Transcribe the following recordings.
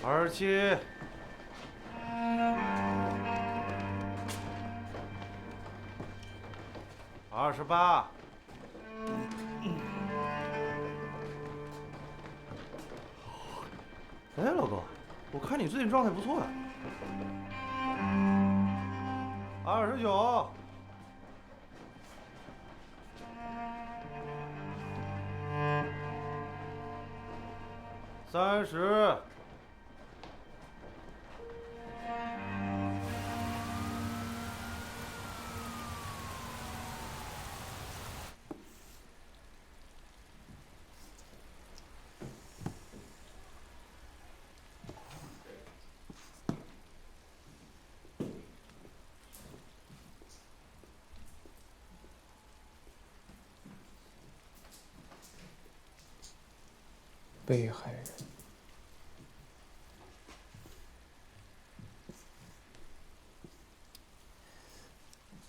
27、28。哎，老哥，我看你最近状态不错呀。29。30。被害人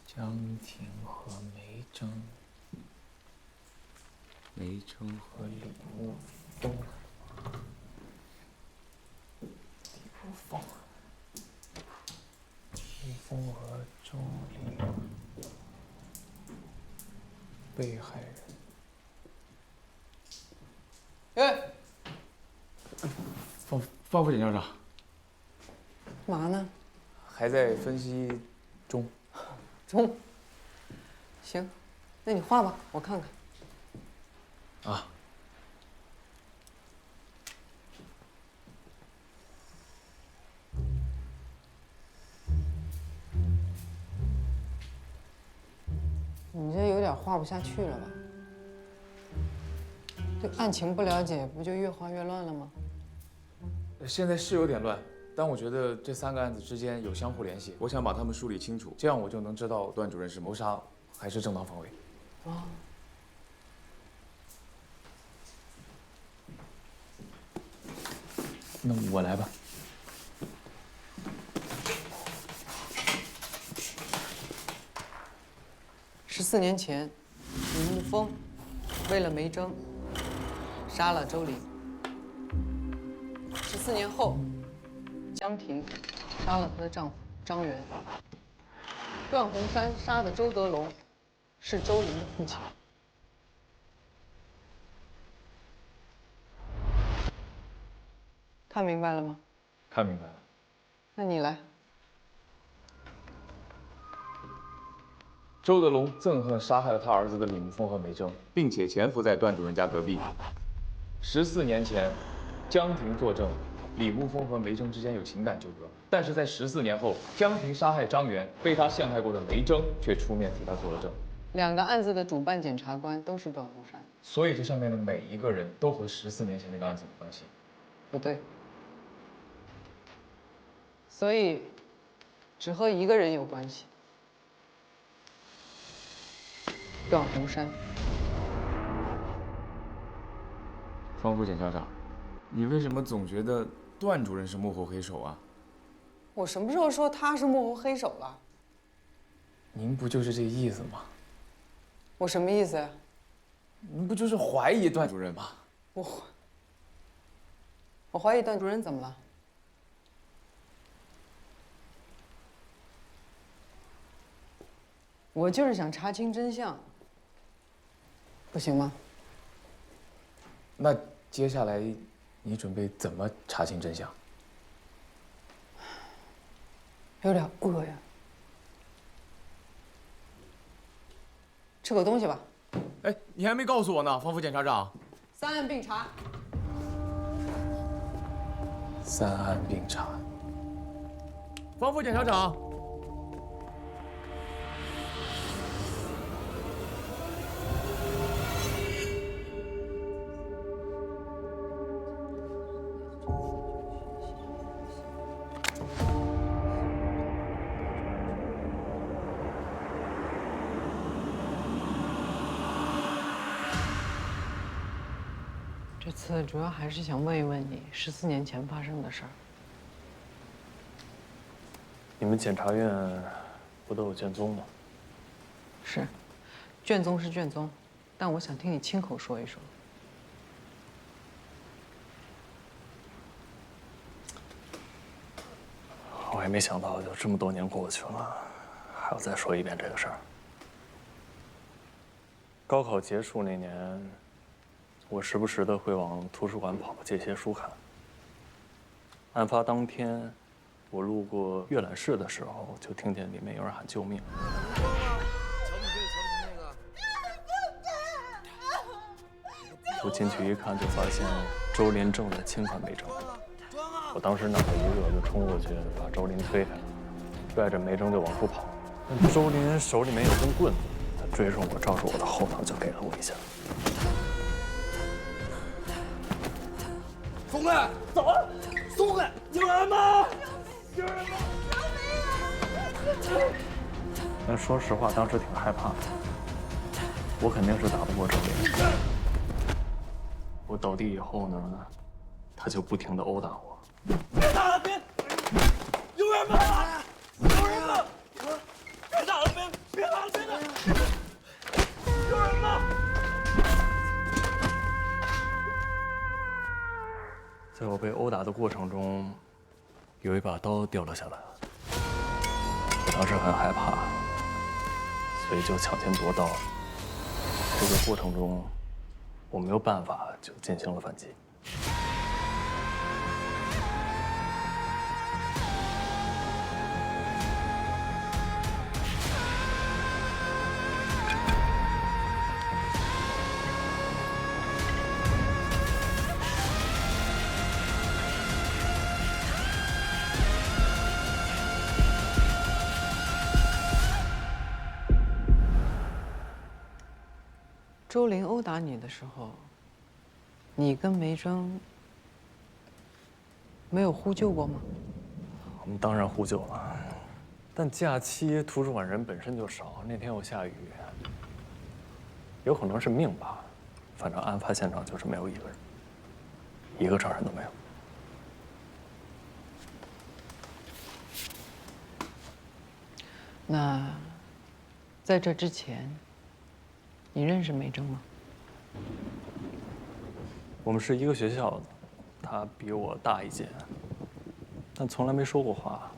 江婷和梅桢，梅桢和李牧风，李峰和周丽，被害人。哎，方副检校长，干嘛呢？还在分析中。行，那你画吧，我看看。啊。你这有点画不下去了吧？对案情不了解，不就越画越乱了吗？现在是有点乱，但我觉得这3个案子之间有相互联系，我想把它们梳理清楚，这样我就能知道段主任是谋杀还是正当防卫。哦。那我来吧。14年前，李牧风为了梅桢杀了周林。14年后，江婷杀了她的丈夫张元。段鸿山杀的周德龙是周林的父亲。看明白了吗？看明白了。那你来。周德龙憎恨杀害了他儿子的李牧风和梅桢，并且潜伏在段主任家隔壁。14年前，江婷作证，李牧风和梅桢之间有情感纠葛，但是在14年后，江婷杀害张元，被他陷害过的梅桢却出面替他做了证。2个案子的主办检察官都是段鸿山，所以这上面的每一个人都和14年前那个案子有关系。不对。所以，只和一个人有关系。段鸿山。方副检校长，你为什么总觉得段主任是幕后黑手啊？我什么时候说他是幕后黑手了？您不就是这意思吗？我什么意思呀？您不就是怀疑段主任吗？我怀疑段主任怎么了？我就是想查清真相，不行吗？那接下来，你准备怎么查清真相？有点饿呀，吃口东西吧。哎，你还没告诉我呢，方副检察长。3案并查。3案并查。方副检察长。这次主要还是想问一问你14年前发生的事儿。你们检察院不都有卷宗吗？是，卷宗是卷宗，但我想听你亲口说一说。我也没想到，就这么多年过去了，还要再说一遍这个事儿。高考结束那年，我时不时的会往图书馆跑，借些书看。案发当天，我路过阅览室的时候，就听见里面有人喊救命。我进去一看，就发现周林正在侵犯梅正。我当时脑袋一热，就冲过去把周林推开了，拽着梅正就往出跑。但周林手里面有根棍子，他追上我，照着我的后脑就给了我一下。松开，走啊！松开！有人吗？有人吗？但说实话，当时挺害怕的。我肯定是打不过周林。我倒地以后呢，他就不停地殴打我。别打了，别！有人吗？有人吗？别打了，别打了，别打了！有人吗？在我被殴打的过程中，有一把刀掉了下来。我当时很害怕，所以就抢先夺刀。这个过程中，我没有办法，就进行了反击。周林殴打你的时候，你跟梅珍没有呼救过吗？我们当然呼救了，但假期图书馆人本身就少，那天又下雨，有可能是命吧。反正案发现场就是没有一个人，一个证人都没有。那在这之前，你认识梅珍吗？我们是一个学校的，他比我大一届，但从来没说过话，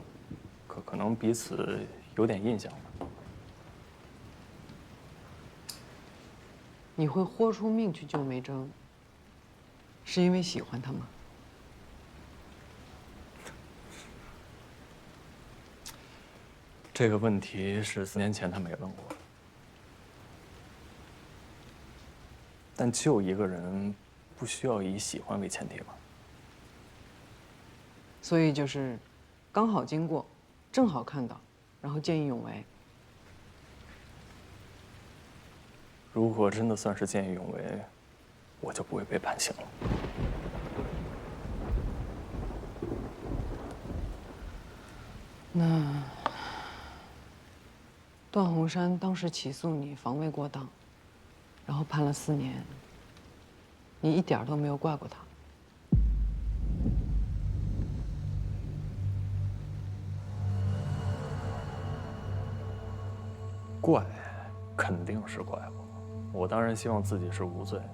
可能彼此有点印象吧。你会豁出命去救梅珍，是因为喜欢她吗？这个问题是4年前他没问过，但救一个人不需要以喜欢为前提吧？所以就是刚好经过，正好看到，然后见义勇为。如果真的算是见义勇为，我就不会被判刑了。那段鸿山当时起诉你防卫过当，然后判了4年，你一点都没有怪过他。怪，肯定是怪我。我当然希望自己是无罪的，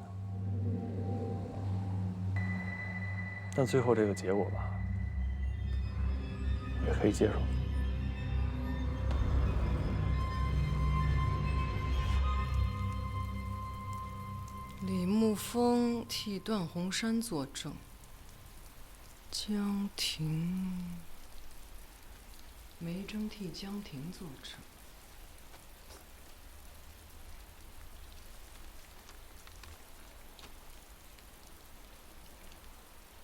但最后这个结果吧，也可以接受。李沐风替段鸿山作证，江婷、梅珍替江婷作证。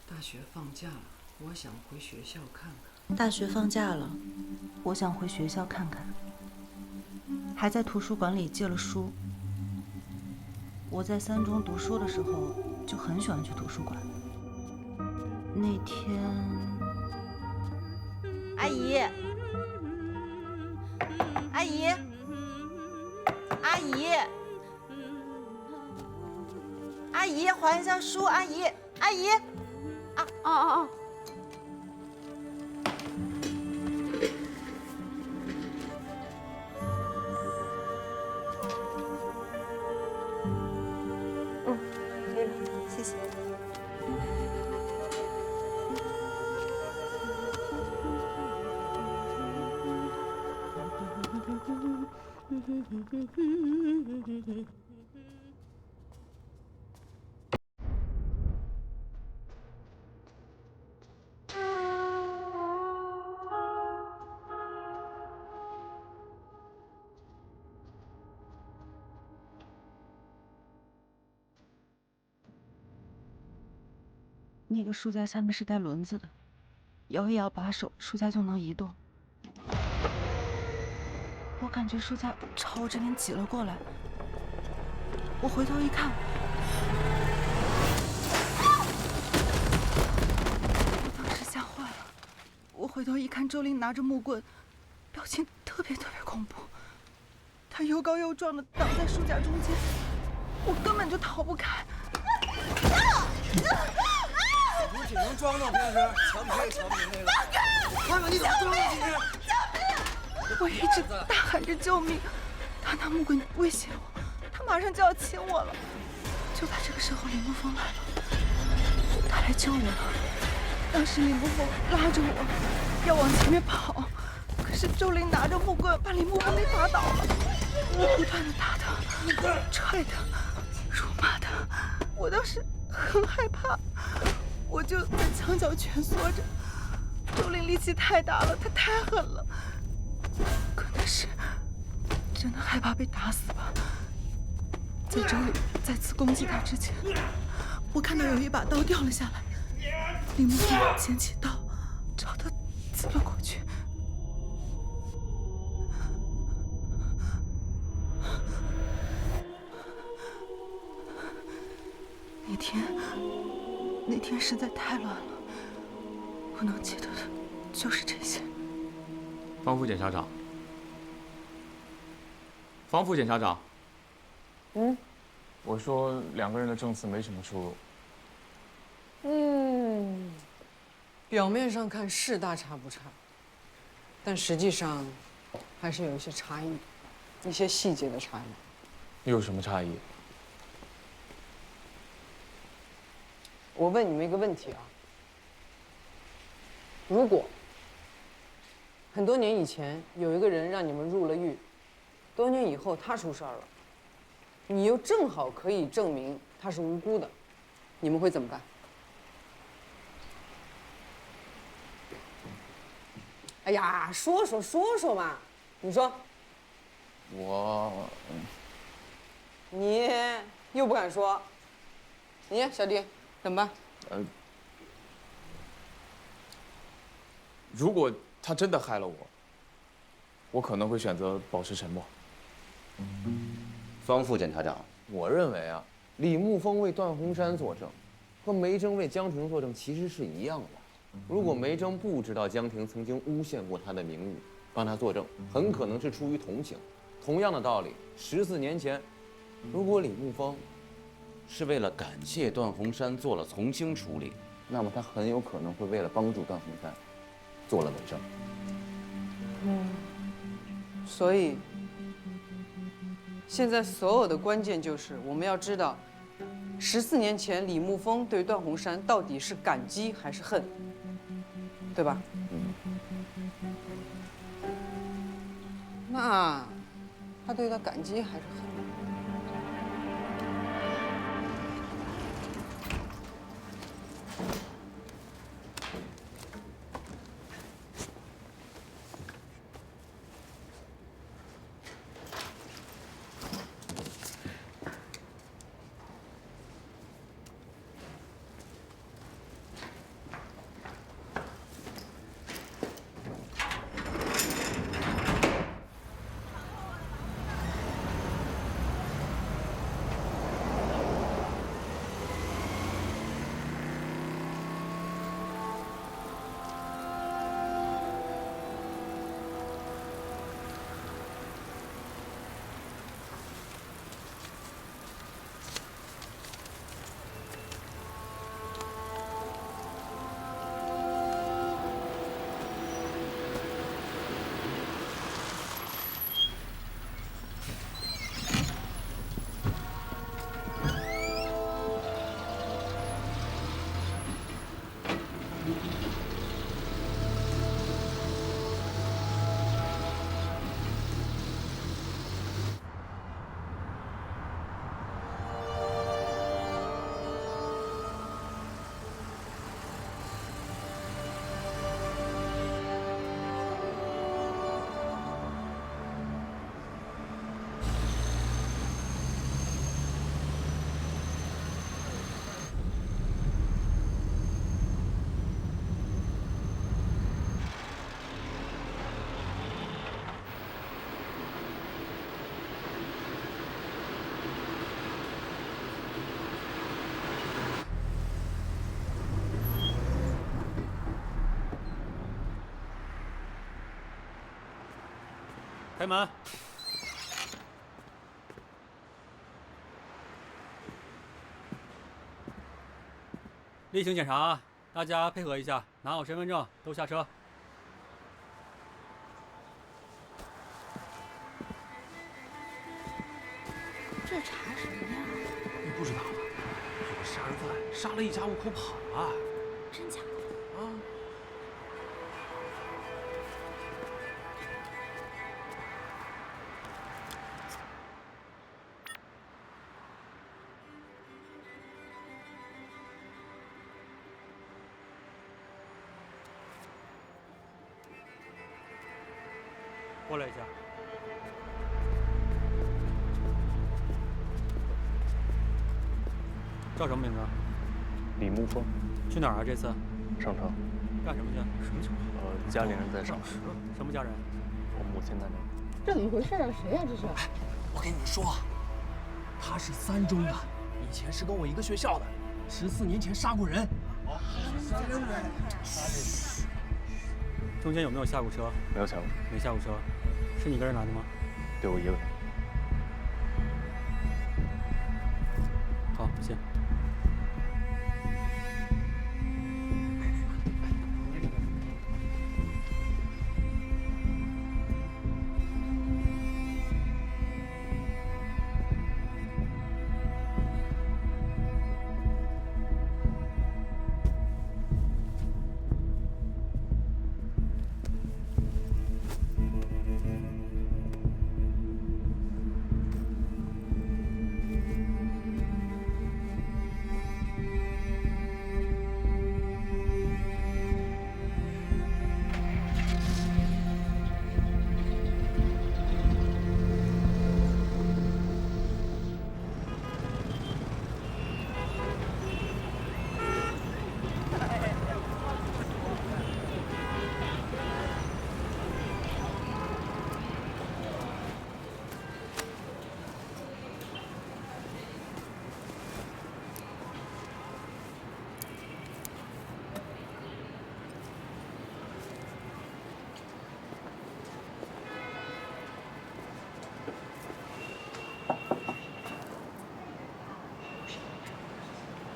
大学放假了，我想回学校看看。大学放假了，我想回学校看看。还在图书馆里借了书。我在3中读书的时候就很喜欢去图书馆。那天，阿姨，阿姨，阿姨，阿姨，还一下书，阿姨，阿姨。哦。谢谢。那个书架下面是带轮子的，摇一摇把手，书架就能移动。我感觉书架朝我这边挤了过来，我回头一看，我当时吓坏了。我回头一看，周琳拿着木棍，表情特别恐怖。他又高又壮的挡在书架中间，我根本就逃不开。你挺能装的，平时瞧不起那个，看看你怎么装的，今天。我一直大喊着救命，他拿木棍威胁我，他马上就要亲我了。就在这个时候，李沐风来了，他来救我了。当时李沐风拉着我要往前面跑，可是周琳拿着木棍把李沐风给打倒了，不断的打他、踹他、辱骂他。我当时很害怕，我就在墙角蜷缩着。周琳力气太大了，她太狠了。可能是真的害怕被打死吧。在周琳再次攻击他之前，我看到有一把刀掉了下来，李沐风捡起刀朝他刺了过去。那天实在太乱了，我能记得的就是这些。方副检察长，我说两个人的证词没什么出入。表面上看是大差不差，但实际上还是有一些差异，一些细节的差异。又有什么差异？我问你们一个问题啊，如果很多年以前有一个人让你们入了狱，多年以后他出事儿了，你又正好可以证明他是无辜的，你们会怎么干？哎呀，说说嘛，你说。你又不敢说，你小丁怎么办？如果他真的害了我，我可能会选择保持沉默。方副检察长，我认为啊，李沐风为段洪山作证，和梅珍为江婷作证其实是一样的。如果梅珍不知道江婷曾经诬陷过他的名誉，帮他作证，很可能是出于同情。同样的道理，14年前，如果李沐风是为了感谢段洪山做了从轻处理，那么他很有可能会为了帮助段洪山做了伪证。所以现在所有的关键就是我们要知道，14年前李沐风对段洪山到底是感激还是恨，对吧？那他对他感激还是恨？开门。例行检查，大家配合一下，拿好身份证，都下车。这查什么呀？你不知道吗？有个杀人犯杀了一家5口跑了。真假的？啊！过来一下。叫什么名字？李沐风，去哪儿啊？这次上城。干什么去？什么情况？家里人在上市，什么家人？我母亲在那。这怎么回事啊？谁呀、这是？我跟你们说，他是3中的，以前是跟我一个学校的，14年前杀过人。中间有没有下过车？没有下过，没下过车，是你一个人来的吗？对我一个人。好，行。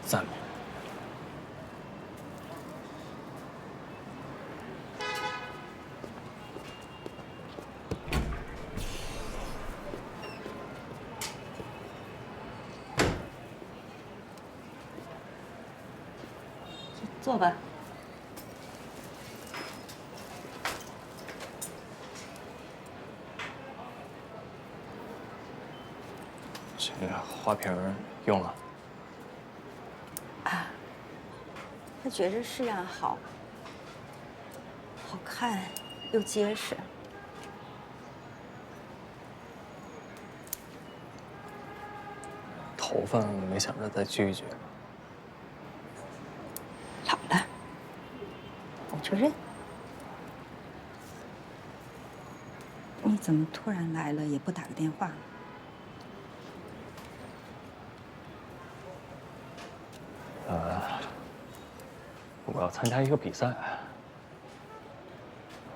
赞美。坐吧。这花瓶用了。他觉着式样好，好看又结实。头发没想着再聚一聚。老了，我就认。你怎么突然来了，也不打个电话？我要参加一个比赛，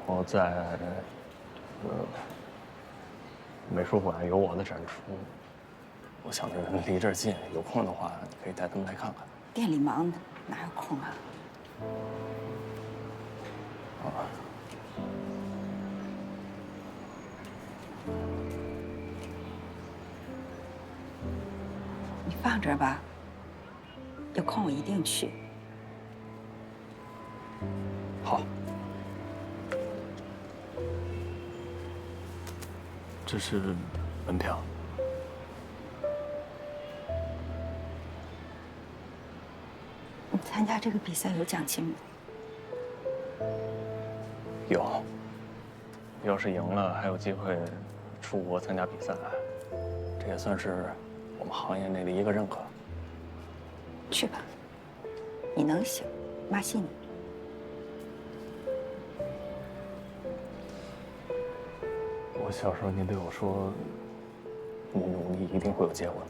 我在美术馆有我的展出，我想着离这儿近，有空的话你可以带他们来看看。店里忙的，哪有空啊？你放这儿吧，有空我一定去。好，这是门票。你参加这个比赛有奖金吗？有，要是赢了，还有机会出国参加比赛，这也算是我们行业内的一个认可。去吧，你能行，妈信你。我小时候您对我说，你努力一定会有结果的。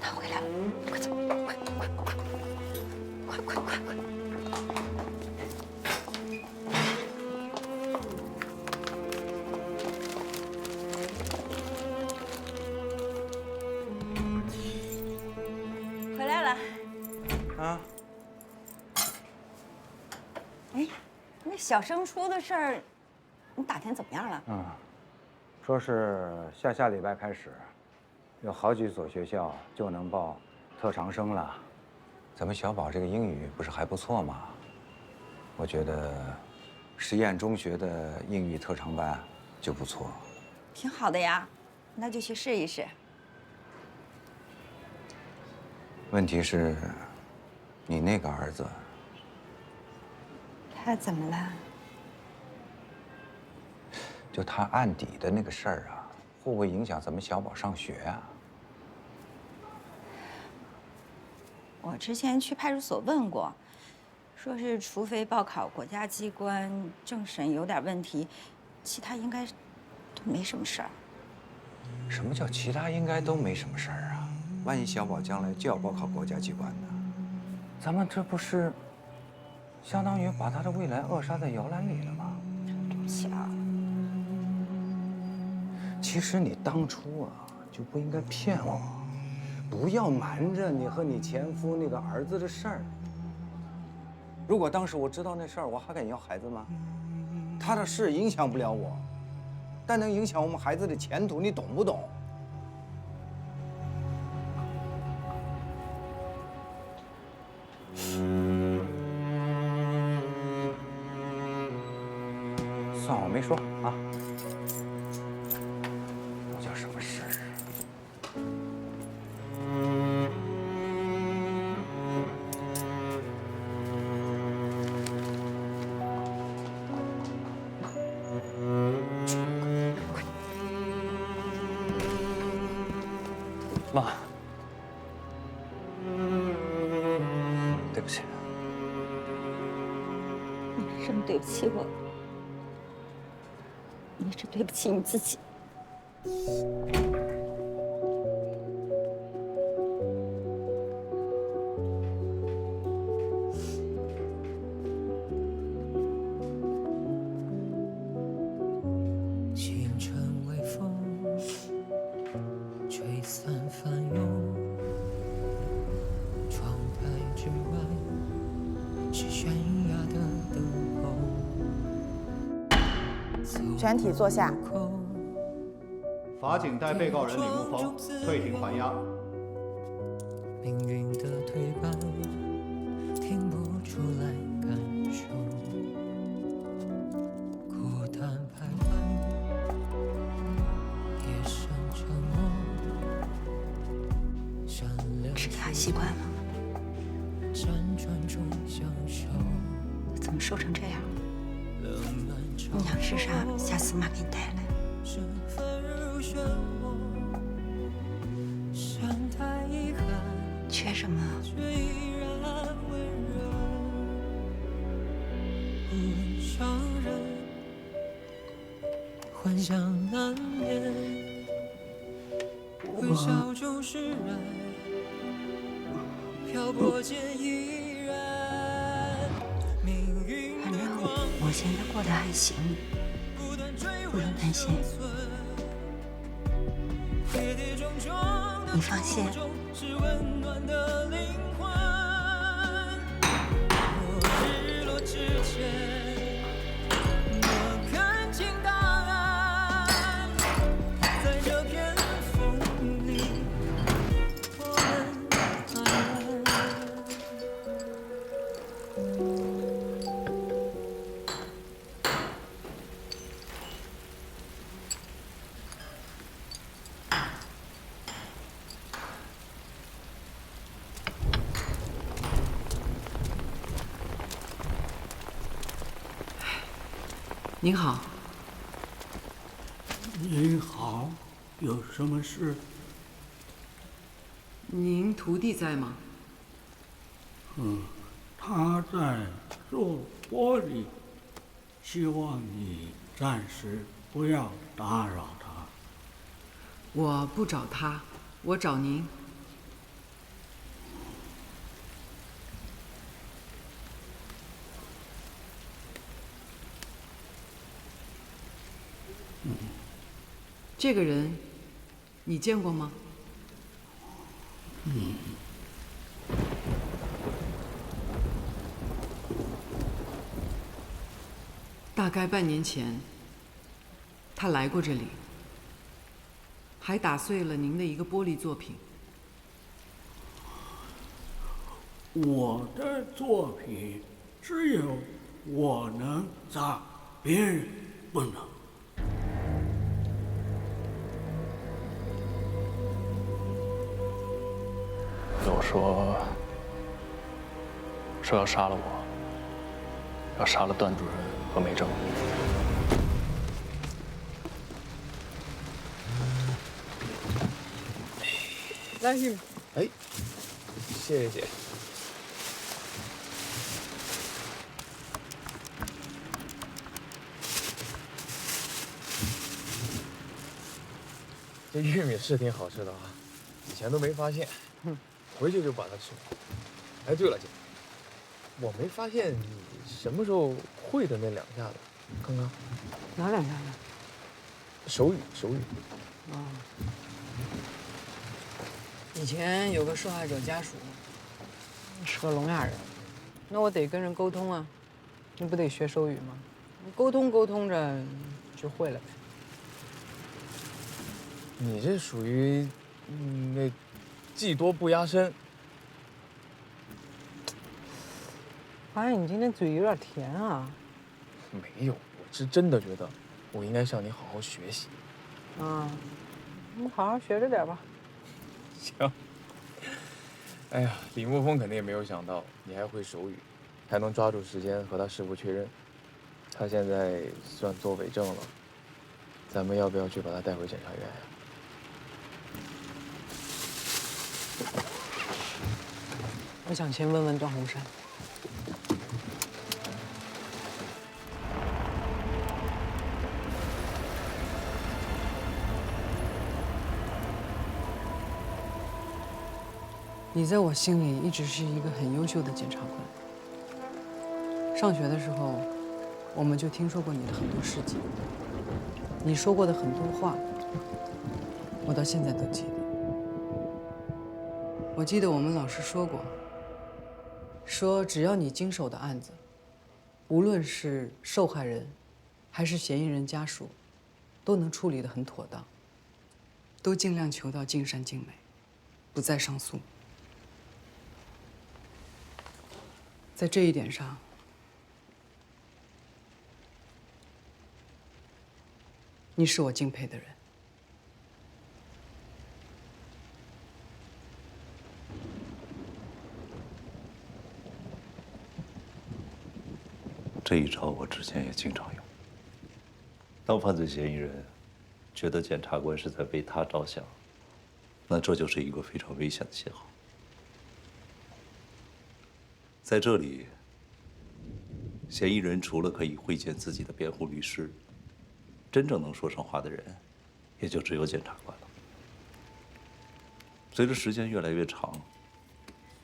他回来了，快走，快快快快快快快快！小升初的事儿，你打听怎么样了？说是下礼拜开始，有好几所学校就能报特长生了。咱们小宝这个英语不是还不错吗？我觉得实验中学的英语特长班就不错。挺好的呀，那就去试一试。问题是，你那个儿子，他怎么了？就他案底的那个事儿啊，会不会影响咱们小宝上学啊？我之前去派出所问过，说是除非报考国家机关政审有点问题，其他应该都没什么事儿。什么叫其他应该都没什么事儿啊？万一小宝将来就要报考国家机关呢？咱们这不是相当于把他的未来扼杀在摇篮里了吗？对不起啊。其实你当初啊就不应该骗我，不要瞒着你和你前夫那个儿子的事儿。如果当时我知道那事儿，我还敢要孩子吗？他的事影响不了我，但能影响我们孩子的前途，你懂不懂？算我没说啊。都叫什么事儿啊？妈，对不起。你为什么对不起我？你只对不起你自己。清晨微风吹散翻涌，窗台之外是悬崖的等候。全体坐下。法警代被告人李木峰退庭还押。命运的推板，听不出来感受，孤单徘徊，夜深沉默。吃的还习惯吗？辗转中相守，怎么瘦成这样？你想吃啥？下次妈给你带来。身份如漩涡，像太遗憾，缺什么？却依然温热。无论伤人，幻想难眠，微笑中释然，漂泊间依然。命运的光，我现在过得还行，不用担心。你放心。是温暖的灵魂。我日落之前，我看清答案。在这片风里，我们安然。您好。您好，有什么事？您徒弟在吗？他在做玻璃，希望你暂时不要打扰他。我不找他，我找您。这个人，你见过吗？大概半年前，他来过这里，还打碎了您的一个玻璃作品。我的作品只有我能砸，别人不能。有说要杀了我，要杀了段主任和梅正。来，玉米。哎，谢谢。这玉米是挺好吃的啊，以前都没发现，回去就把它吃了。哎，对了，姐，我没发现你什么时候会的那2下子，刚刚哪2下子？手语。啊。以前有个受害者家属是个聋哑人，那我得跟人沟通啊，你不得学手语吗？沟通着就会了呗。你这属于那技多不压身。发现你今天嘴有点甜啊。没有，我是真的觉得我应该向你好好学习。啊，你好好学着点吧。行。哎呀，李沐风肯定也没有想到你还会手语，还能抓住时间和他师傅确认。他现在算做伪证了，咱们要不要去把他带回检察院呀？我想先问问段洪山。你在我心里一直是一个很优秀的检察官。上学的时候，我们就听说过你的很多事迹，你说过的很多话，我到现在都记得。我记得我们老师说过，说只要你经手的案子，无论是受害人，还是嫌疑人家属，都能处理得很妥当，都尽量求到尽善尽美，不再上诉。在这一点上，你是我敬佩的人。这一招我之前也经常用。当犯罪嫌疑人觉得检察官是在为他着想，那这就是一个非常危险的信号。在这里，嫌疑人除了可以会见自己的辩护律师，真正能说上话的人，也就只有检察官了。随着时间越来越长，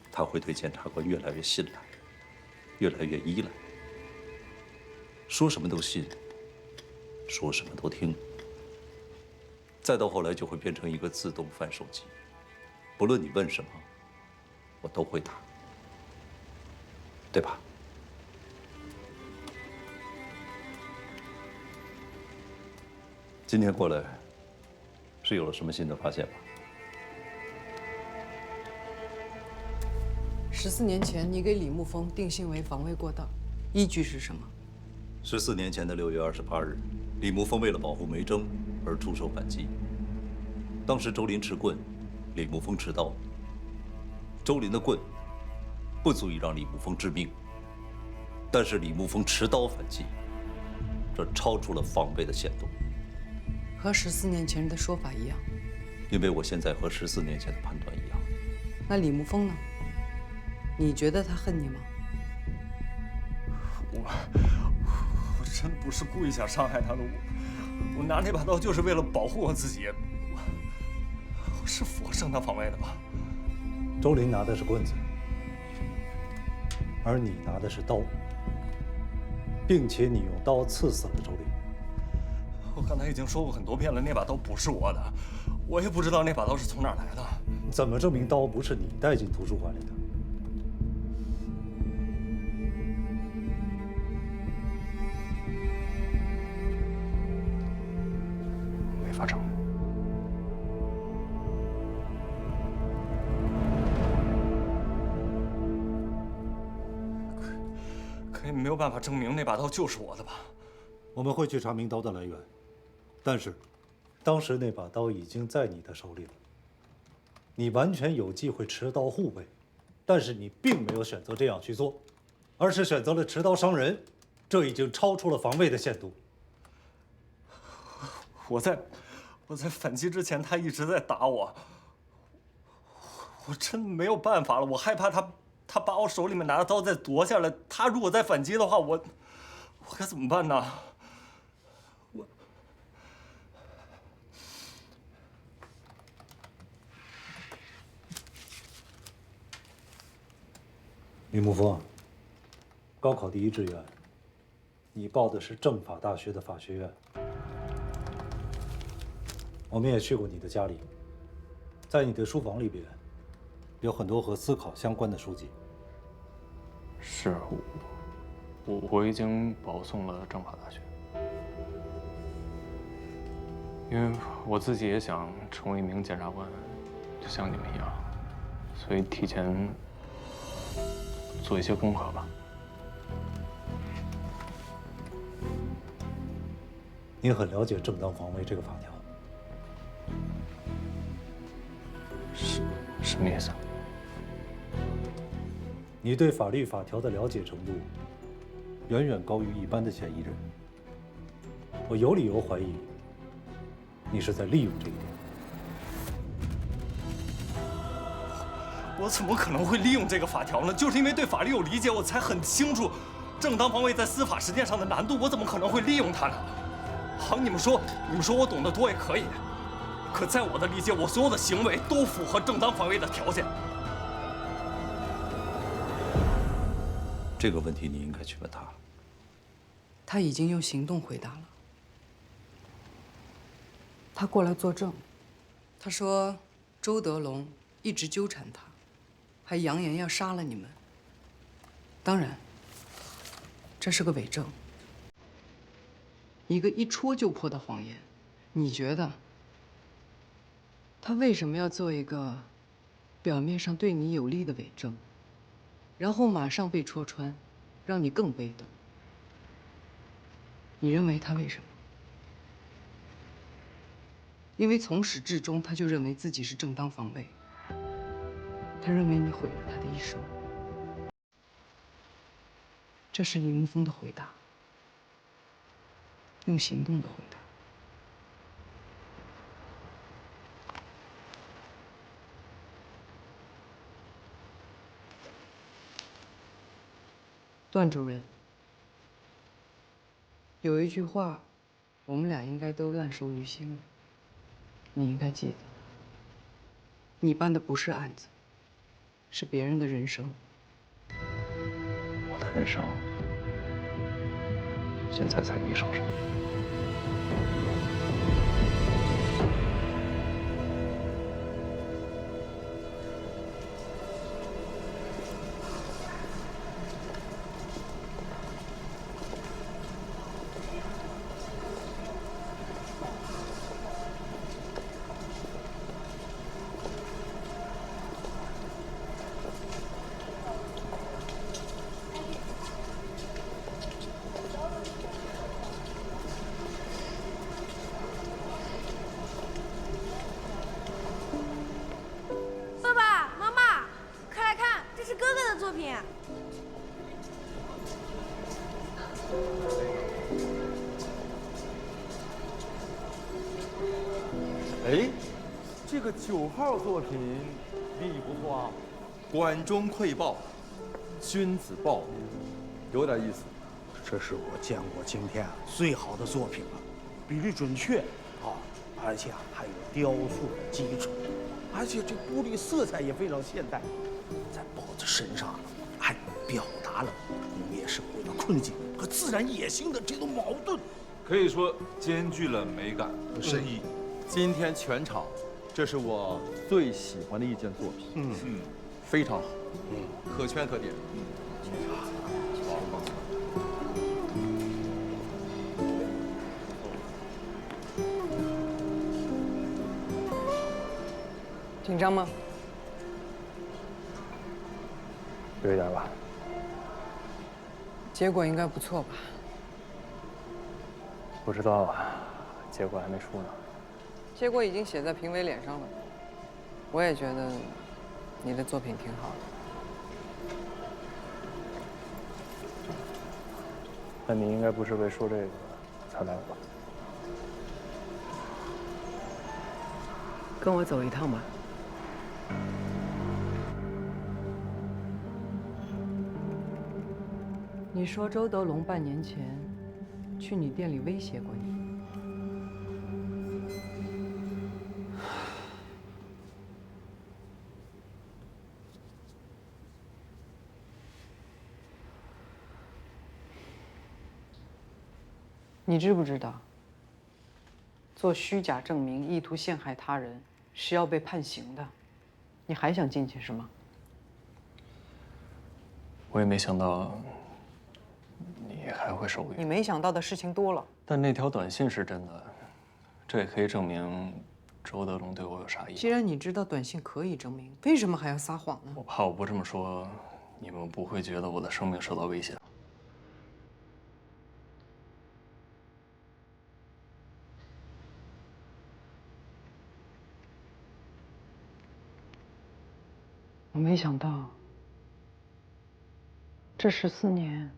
他会对检察官越来越信赖，越来越依赖，说什么都信，说什么都听。再到后来，就会变成一个自动翻手机，不论你问什么，我都会答。对吧？今天过来，是有了什么新的发现吗？14年前，你给李沐风定性为防卫过当，依据是什么？14年前的6月28日，李沐风为了保护梅铮而出手反击。当时周林持棍，李沐风持刀。周林的棍不足以让李沐风致命，但是李沐风持刀反击，这超出了防备的限度。和14年前的说法一样。因为我现在和14年前的判断一样。那李沐风呢？你觉得他恨你吗？我真的不是故意想伤害他的，我拿那把刀就是为了保护我自己。我是符合正当防卫的吧？周林拿的是棍子，而你拿的是刀，并且你用刀刺死了周林。我刚才已经说过很多遍了，那把刀不是我的，我也不知道那把刀是从哪儿来的。怎么证明刀不是你带进图书馆里的？发成。可也没有办法证明那把刀就是我的吧？我们会去查明刀的来源，但是，当时那把刀已经在你的手里了。你完全有机会持刀护卫，但是你并没有选择这样去做，而是选择了持刀伤人，这已经超出了防卫的限度。我在反击之前，他一直在打我，我真没有办法了。我害怕他把我手里面拿的刀再夺下来，他如果再反击的话，我该怎么办呢？李沐风，高考第一志愿，你报的是政法大学的法学院。我们也去过你的家里，在你的书房里边，有很多和司考相关的书籍。是，我已经保送了政法大学，因为我自己也想成为一名检察官，就像你们一样，所以提前做一些功课吧。你很了解正当防卫这个法条，什么意思？你对法律法条的了解程度，远远高于一般的嫌疑人。我有理由怀疑，你是在利用这一点。我怎么可能会利用这个法条呢？就是因为对法律有理解，我才很清楚正当防卫在司法实践上的难度。我怎么可能会利用它呢？好，你们说我懂得多也可以，可在我的理解，我所有的行为都符合正当防卫的条件。这个问题你应该去问他。他已经用行动回答了。他过来作证，他说周德龙一直纠缠他，还扬言要杀了你们。当然，这是个伪证，一个一戳就破的谎言。你觉得他为什么要做一个表面上对你有利的伪证，然后马上被戳穿，让你更被动？你认为他为什么？因为从始至终他就认为自己是正当防卫，他认为你毁了他的一生。这是李沐风的回答，用行动的回答。段主任，有一句话，我们俩应该都烂熟于心了，你应该记得。你办的不是案子，是别人的人生。我的人生现在在你手上。哎，这个9号作品立意不错啊，管中窥豹，君子报国，有点意思。这是我见过今天最好的作品了，比例准确啊，而且还有雕塑的基础，而且这玻璃色彩也非常现代，在豹子身上还表达了农业社会的困境和自然野性的这种矛盾，可以说兼具了美感和深意。今天全场，这是我最喜欢的一件作品。非常好。可圈可点。紧张吗？有一点吧。结果应该不错吧？不知道啊，结果还没出呢。结果已经写在评委脸上了。我也觉得你的作品挺好的。那你应该不是为说这个才来吧？跟我走一趟吧。你说周德龙半年前去你店里威胁过你？你知不知道，做虚假证明意图陷害他人是要被判刑的？你还想进去是吗？我也没想到你还会手语。你没想到的事情多了。但那条短信是真的，这也可以证明周德龙对我有啥意。既然你知道短信可以证明，为什么还要撒谎呢？我怕我不这么说，你们不会觉得我的生命受到威胁。我没想到，这14年，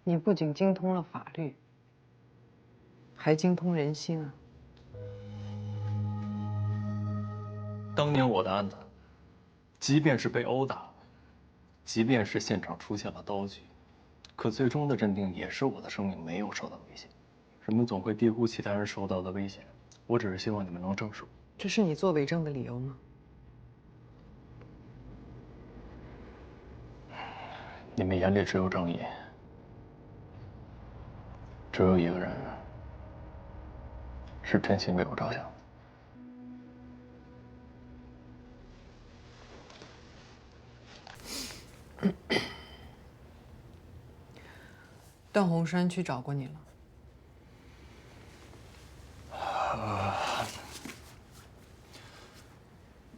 你不仅精通了法律，还精通人心啊！当年我的案子，即便是被殴打，即便是现场出现了刀具，可最终的认定也是我的生命没有受到威胁。人们总会低估其他人受到的危险，我只是希望你们能证实我。这是你做伪证的理由吗？你们眼里只有正义，只有一个人是真心为我着想。段鸿山去找过你了。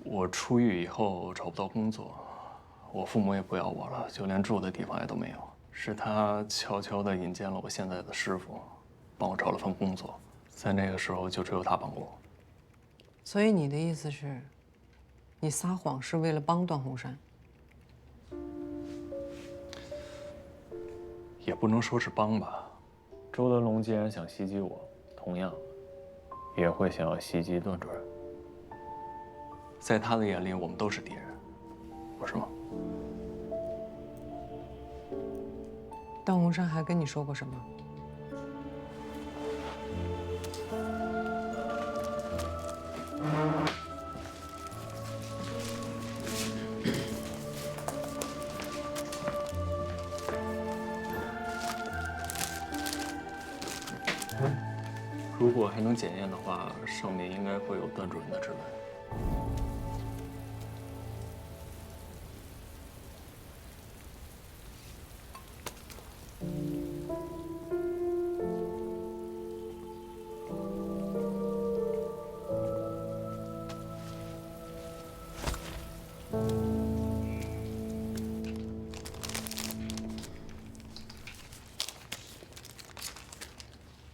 我出狱以后找不到工作，我父母也不要我了，就连住的地方也都没有。是他悄悄地引荐了我现在的师傅，帮我找了份工作，在那个时候就只有他帮过我。所以你的意思是，你撒谎是为了帮段鸿山？也不能说是帮吧。周德龙既然想袭击我，同样也会想要袭击段主任。在他的眼里，我们都是敌人，不是吗？段鸿山还跟你说过什么？如果还能检验的话，上面应该会有段主任的指纹。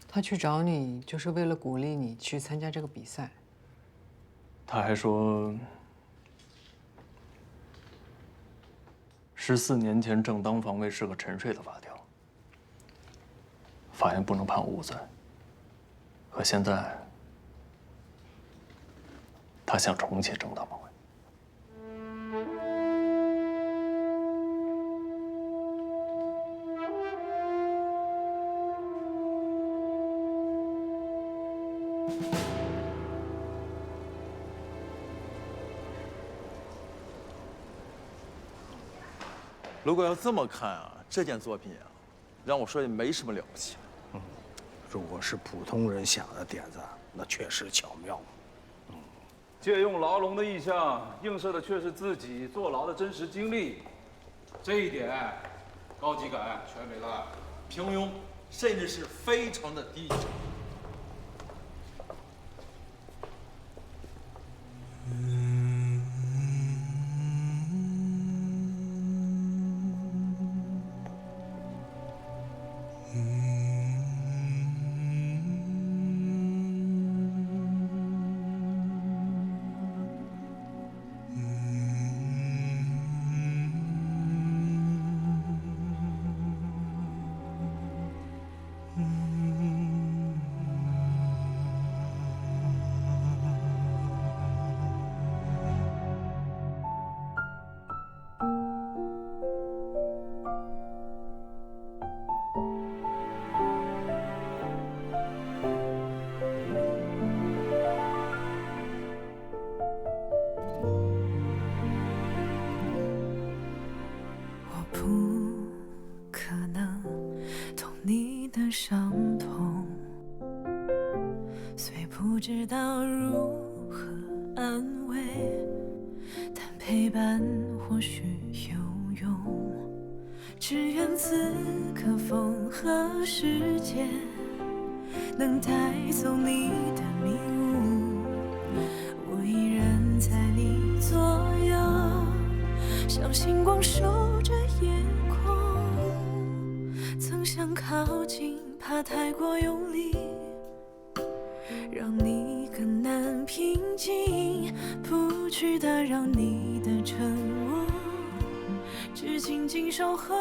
他去找你，就是为了鼓励你去参加这个比赛。他还说，14年前正当防卫是个沉睡的法条，法院不能判我无罪。可现在，他想重启正当防卫。如果要这么看啊，这件作品啊，让我说也没什么了不起。如果是普通人想的点子，那确实巧妙。借用牢笼的意象，映射的却是自己坐牢的真实经历，这一点高级感全没了。平庸，甚至是非常的低级。知道如何安慰，但陪伴或许有用。只愿此刻风和世界能带走你的迷雾，我依然在你左右，像星光守着夜空。曾想靠近，怕太过用力，让你更难平静，不去打扰你的沉默，只静静守候。